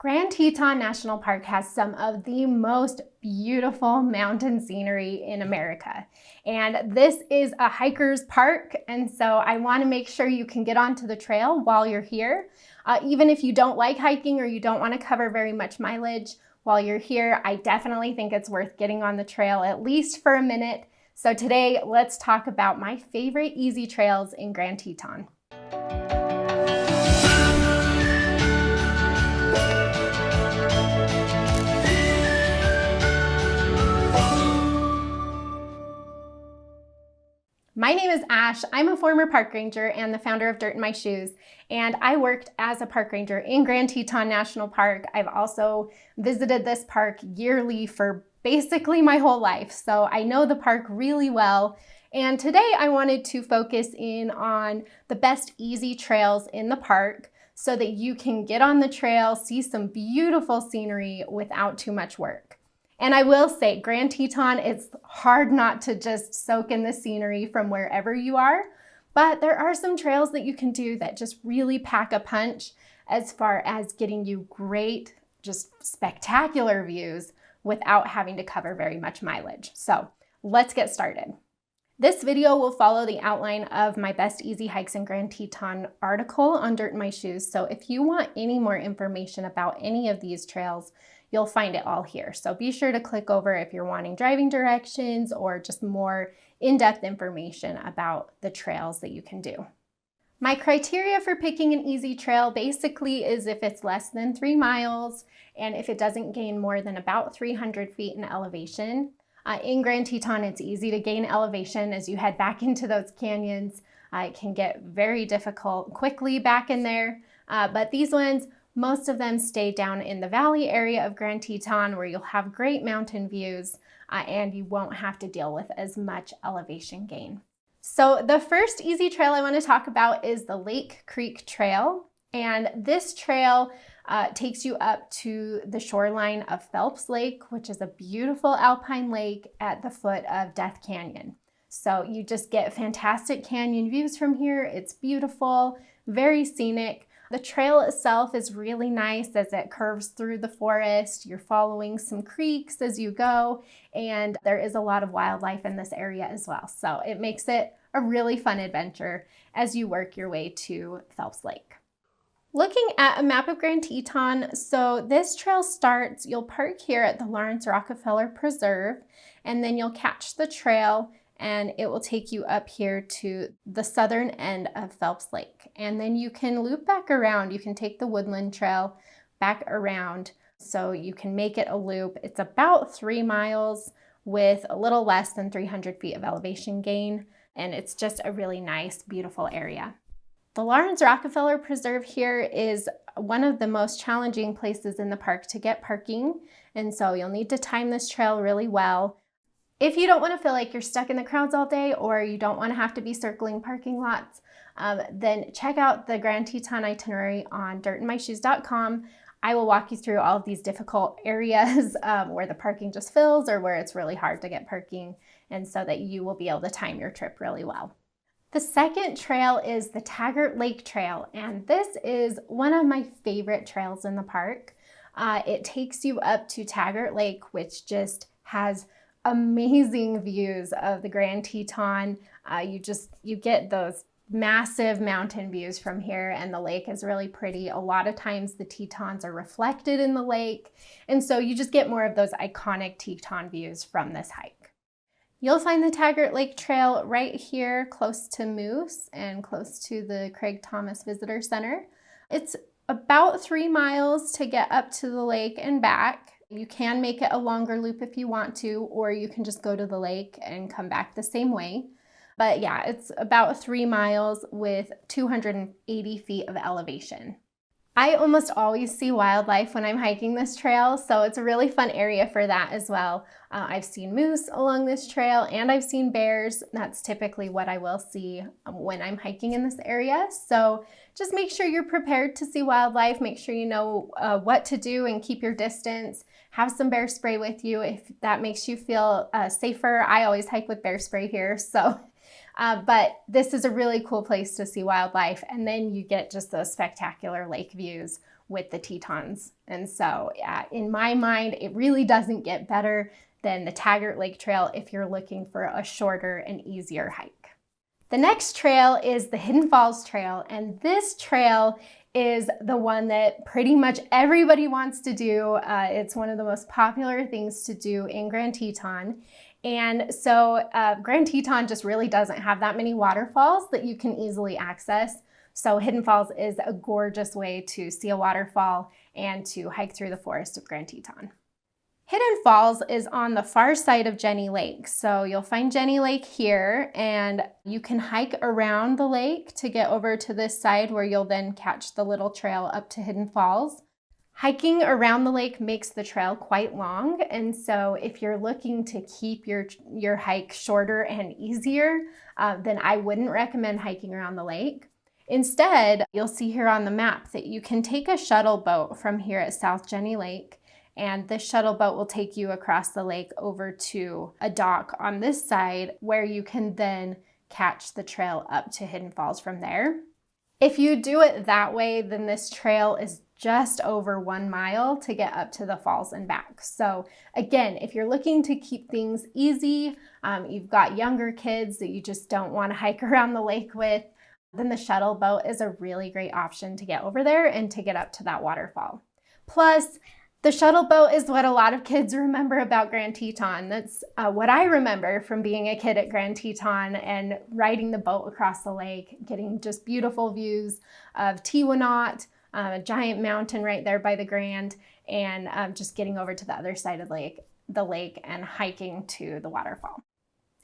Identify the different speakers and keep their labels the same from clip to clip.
Speaker 1: Grand Teton National Park has some of the most beautiful mountain scenery in America. And this is a hiker's park, and so I want to make sure you can get onto the trail while you're here. Even if you don't like hiking or you don't want to cover very much mileage while you're here, I definitely think it's worth getting on the trail at least for a minute. So today, let's talk about my favorite easy trails in Grand Teton. My name is Ash. I'm a former park ranger and the founder of Dirt in My Shoes, and I worked as a park ranger in Grand Teton National Park. I've also visited this park yearly for basically my whole life, so I know the park really well. And today I wanted to focus in on the best easy trails in the park so that you can get on the trail, see some beautiful scenery without too much work. And I will say, Grand Teton, it's hard not to just soak in the scenery from wherever you are, but there are some trails that you can do that just really pack a punch as far as getting you great, just spectacular views without having to cover very much mileage. So let's get started. This video will follow the outline of my Best Easy Hikes in Grand Teton article on Dirt in My Shoes. So if you want any more information about any of these trails, you'll find it all here. So be sure to click over if you're wanting driving directions or just more in-depth information about the trails that you can do. My criteria for picking an easy trail basically is if it's less than 3 miles and if it doesn't gain more than about 300 feet in elevation. In Grand Teton, it's easy to gain elevation as you head back into those canyons. It can get very difficult quickly back in there, but these ones, most of them stay down in the valley area of Grand Teton where you'll have great mountain views and you won't have to deal with as much elevation gain. So the first easy trail I want to talk about is the Lake Creek Trail. And this trail takes you up to the shoreline of Phelps Lake, which is a beautiful alpine lake at the foot of Death Canyon. So you just get fantastic canyon views from here. It's beautiful, very scenic. The trail itself is really nice as it curves through the forest. You're following some creeks as you go, and there is a lot of wildlife in this area as well. So it makes it a really fun adventure as you work your way to Phelps Lake. Looking at a map of Grand Teton, so this trail starts, you'll park here at the Lawrence Rockefeller Preserve, and then you'll catch the trail and it will take you up here to the southern end of Phelps Lake. And then you can loop back around. You can take the Woodland Trail back around so you can make it a loop. It's about 3 miles with a little less than 300 feet of elevation gain. And it's just a really nice, beautiful area. The Lawrence Rockefeller Preserve here is one of the most challenging places in the park to get parking. And so you'll need to time this trail really well. If you don't want to feel like you're stuck in the crowds all day or you don't want to have to be circling parking lots, then check out the Grand Teton itinerary on dirtinmyshoes.com. I will walk you through all of these difficult areas where the parking just fills or where it's really hard to get parking, and so that you will be able to time your trip really well. The second trail is the Taggart Lake Trail, and this is one of my favorite trails in the park. It takes you up to Taggart Lake, which just has amazing views of the Grand Teton. You get those massive mountain views from here, and the lake is really pretty. A lot of times the Tetons are reflected in the lake, and so you just get more of those iconic Teton views from this hike. You'll find the Taggart Lake Trail right here close to Moose and close to the Craig Thomas Visitor Center. It's about 3 miles to get up to the lake and back. You can make it a longer loop if you want to, or you can just go to the lake and come back the same way. But yeah, it's about 3 miles with 280 feet of elevation. I almost always see wildlife when I'm hiking this trail, so it's a really fun area for that as well. I've seen moose along this trail and I've seen bears. That's typically what I will see when I'm hiking in this area. So just make sure you're prepared to see wildlife. Make sure you know what to do and keep your distance. Have some bear spray with you if that makes you feel safer. I always hike with bear spray here, so but this is a really cool place to see wildlife, and then you get just those spectacular lake views with the Tetons. And so in my mind, it really doesn't get better than the Taggart Lake Trail if you're looking for a shorter and easier hike. The next trail is the Hidden Falls Trail, and this trail is the one that pretty much everybody wants to do. It's one of the most popular things to do in Grand Teton. And so Grand Teton just really doesn't have that many waterfalls that you can easily access. So Hidden Falls is a gorgeous way to see a waterfall and to hike through the forest of Grand Teton. Hidden Falls is on the far side of Jenny Lake. So you'll find Jenny Lake here, and you can hike around the lake to get over to this side where you'll then catch the little trail up to Hidden Falls. Hiking around the lake makes the trail quite long, and so if you're looking to keep your hike shorter and easier, then I wouldn't recommend hiking around the lake. Instead, you'll see here on the map that you can take a shuttle boat from here at South Jenny Lake, and this shuttle boat will take you across the lake over to a dock on this side where you can then catch the trail up to Hidden Falls from there. If you do it that way, then this trail is just over 1 mile to get up to the falls and back. So again, if you're looking to keep things easy, you've got younger kids that you just don't want to hike around the lake with, then the shuttle boat is a really great option to get over there and to get up to that waterfall. Plus, the shuttle boat is what a lot of kids remember about Grand Teton. That's what I remember from being a kid at Grand Teton and riding the boat across the lake, getting just beautiful views of Teton, a giant mountain right there by the Grand, and just getting over to the other side of the lake and hiking to the waterfall.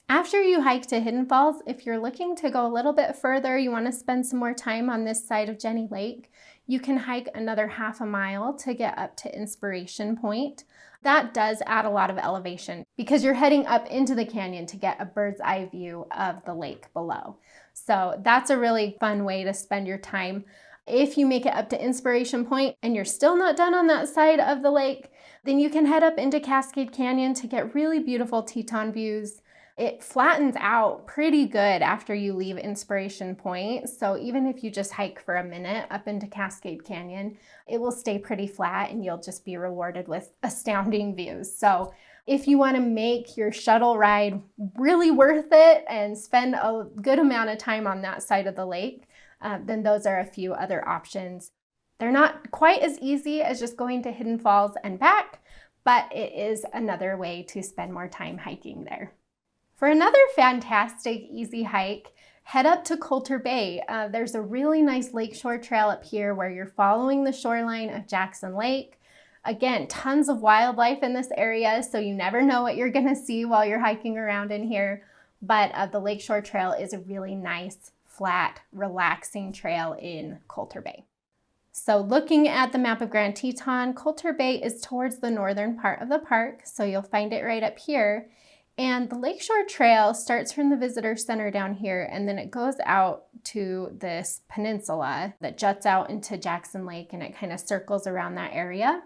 Speaker 1: After you hike to Hidden Falls, if you're looking to go a little bit further, you want to spend some more time on this side of Jenny Lake, you can hike another half a mile to get up to Inspiration Point. That does add a lot of elevation because you're heading up into the canyon to get a bird's eye view of the lake below. So that's a really fun way to spend your time. If you make it up to Inspiration Point and you're still not done on that side of the lake, then you can head up into Cascade Canyon to get really beautiful Teton views. It flattens out pretty good after you leave Inspiration Point. So even if you just hike for a minute up into Cascade Canyon, it will stay pretty flat and you'll just be rewarded with astounding views. So if you want to make your shuttle ride really worth it and spend a good amount of time on that side of the lake, then those are a few other options. They're not quite as easy as just going to Hidden Falls and back, but it is another way to spend more time hiking there. For another fantastic easy hike, head up to Coulter Bay. There's a really nice lakeshore trail up here where you're following the shoreline of Jackson Lake. Again, tons of wildlife in this area, so you never know what you're gonna see while you're hiking around in here. But the lakeshore trail is a really nice, flat, relaxing trail in Coulter Bay. So looking at the map of Grand Teton, Coulter Bay is towards the northern part of the park, so you'll find it right up here. And the Lakeshore Trail starts from the visitor center down here, and then it goes out to this peninsula that juts out into Jackson Lake, and it kind of circles around that area.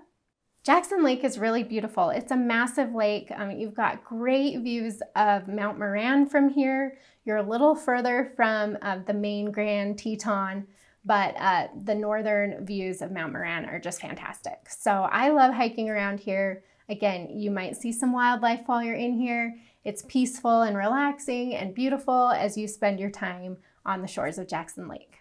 Speaker 1: Jackson Lake is really beautiful. It's a massive lake. You've got great views of Mount Moran from here. You're a little further from the main Grand Teton, but the northern views of Mount Moran are just fantastic. So I love hiking around here. Again, you might see some wildlife while you're in here. It's peaceful and relaxing and beautiful as you spend your time on the shores of Jackson Lake.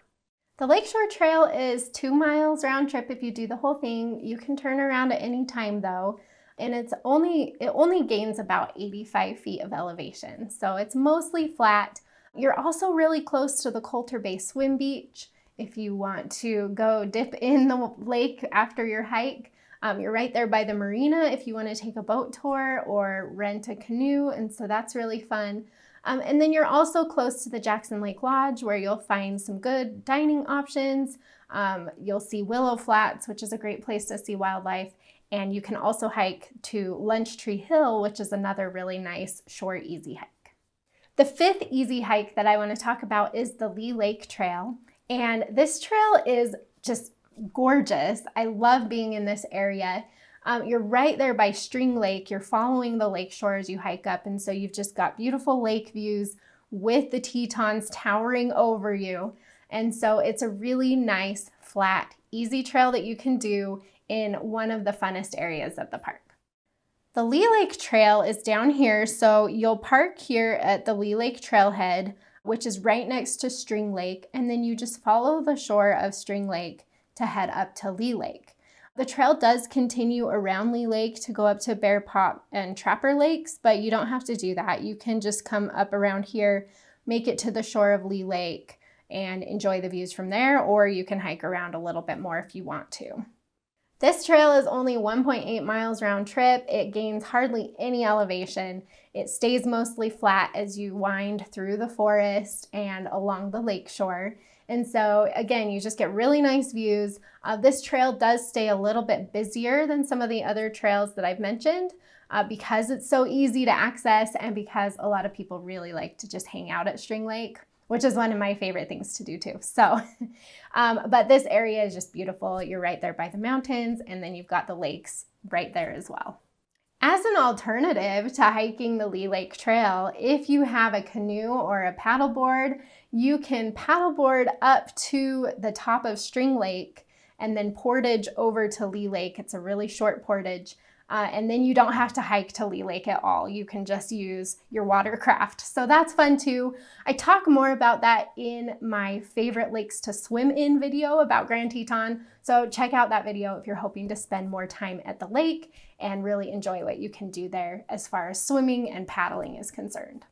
Speaker 1: The Lakeshore Trail is 2 miles round trip if you do the whole thing. You can turn around at any time though, and it only gains about 85 feet of elevation. So it's mostly flat. You're also really close to the Coulter Bay Swim Beach. If you want to go dip in the lake after your hike, you're right there by the marina if you want to take a boat tour or rent a canoe, and so that's really fun. And then you're also close to the Jackson Lake Lodge where you'll find some good dining options. You'll see Willow Flats, which is a great place to see wildlife, and you can also hike to Lunch Tree Hill, which is another really nice short, easy hike. The fifth easy hike that I want to talk about is the Leigh Lake Trail, and this trail is just gorgeous. I love being in this area. You're right there by String Lake. You're following the lake shore as you hike up, and so you've just got beautiful lake views with the Tetons towering over you. And so it's a really nice, flat, easy trail that you can do in one of the funnest areas of the park. The Leigh Lake Trail is down here, so you'll park here at the Leigh Lake Trailhead, which is right next to String Lake, and then you just follow the shore of String Lake to head up to Leigh Lake. The trail does continue around Leigh Lake to go up to Bear Paw and Trapper Lakes, but you don't have to do that. You can just come up around here, make it to the shore of Leigh Lake, and enjoy the views from there, or you can hike around a little bit more if you want to. This trail is only 1.8 miles round trip. It gains hardly any elevation. It stays mostly flat as you wind through the forest and along the lake shore. And so again, you just get really nice views. This trail does stay a little bit busier than some of the other trails that I've mentioned because it's so easy to access and because a lot of people really like to just hang out at String Lake, which is one of my favorite things to do too. So, but this area is just beautiful. You're right there by the mountains, and then you've got the lakes right there as well. As an alternative to hiking the Leigh Lake Trail, if you have a canoe or a paddleboard, you can paddleboard up to the top of String Lake and then portage over to Leigh Lake. It's a really short portage. And then you don't have to hike to Leigh Lake at all. You can just use your watercraft. So that's fun too. I talk more about that in my favorite lakes to swim in video about Grand Teton. So check out that video if you're hoping to spend more time at the lake and really enjoy what you can do there as far as swimming and paddling is concerned.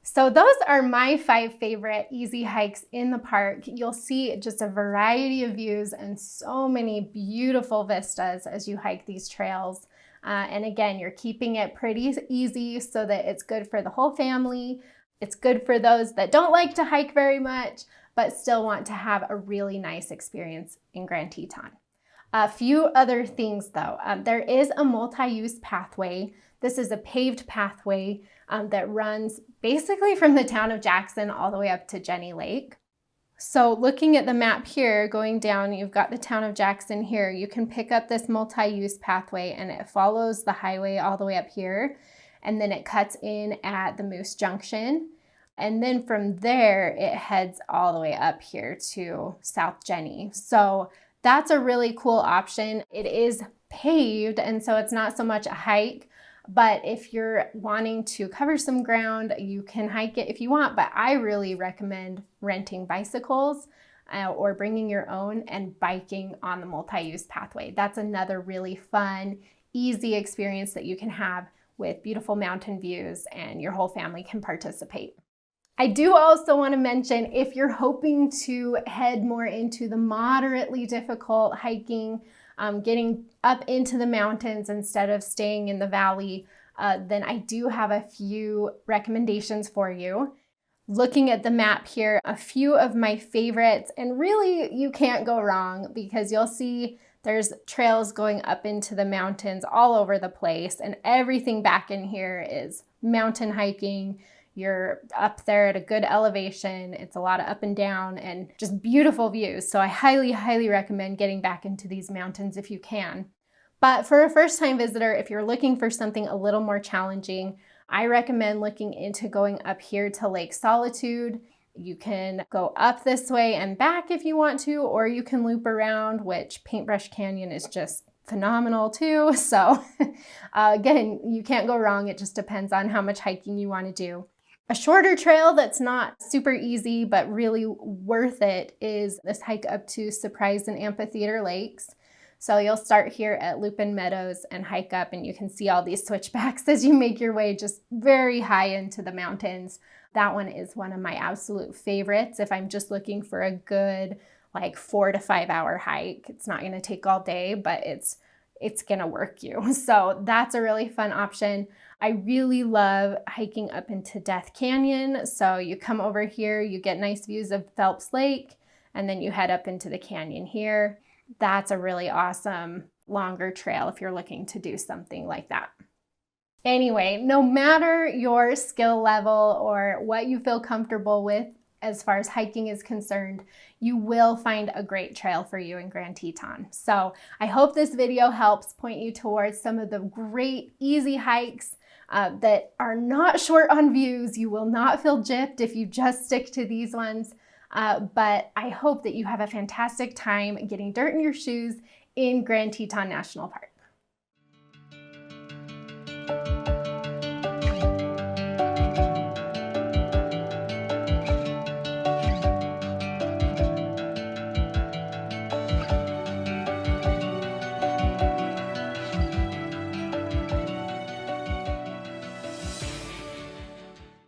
Speaker 1: So those are my 5 favorite easy hikes in the park. You'll see just a variety of views and so many beautiful vistas as you hike these trails. And again, you're keeping it pretty easy so that it's good for the whole family. It's good for those that don't like to hike very much, but still want to have a really nice experience in Grand Teton. A few other things though. There is a multi-use pathway. This is a paved pathway that runs basically from the town of Jackson all the way up to Jenny Lake. So looking at the map here, going down, you've got the town of Jackson here. You can pick up this multi-use pathway and it follows the highway all the way up here. And then it cuts in at the Moose Junction. And then from there, it heads all the way up here to South Jenny. So that's a really cool option. It is paved, and so it's not so much a hike. But if you're wanting to cover some ground, you can hike it if you want, but I really recommend renting bicycles or bringing your own and biking on the multi-use pathway. That's another really fun, easy experience that you can have with beautiful mountain views, and your whole family can participate. I do also want to mention, if you're hoping to head more into the moderately difficult hiking, getting up into the mountains instead of staying in the valley, then I do have a few recommendations for you. Looking at the map here, a few of my favorites, and really you can't go wrong because you'll see there's trails going up into the mountains all over the place, and everything back in here is mountain hiking. You're up there at a good elevation. It's a lot of up and down and just beautiful views. So I highly, highly recommend getting back into these mountains if you can. But for a first-time visitor, if you're looking for something a little more challenging, I recommend looking into going up here to Lake Solitude. You can go up this way and back if you want to, or you can loop around, which Paintbrush Canyon is just phenomenal too. So again, you can't go wrong. It just depends on how much hiking you want to do. A shorter trail that's not super easy but really worth it is this hike up to Surprise and Amphitheater Lakes. So you'll start here at Lupin Meadows and hike up, and you can see all these switchbacks as you make your way just very high into the mountains. That one is one of my absolute favorites if I'm just looking for a good 4 to 5 hour hike. It's not going to take all day, but it's going to work you. So that's a really fun option. I really love hiking up into Death Canyon. So you come over here, you get nice views of Phelps Lake, and then you head up into the canyon here. That's a really awesome longer trail if you're looking to do something like that. Anyway, no matter your skill level or what you feel comfortable with as far as hiking is concerned, you will find a great trail for you in Grand Teton. So I hope this video helps point you towards some of the great easy hikes that are not short on views. You will not feel gypped if you just stick to these ones. but I hope that you have a fantastic time getting dirt in your shoes in Grand Teton National Park.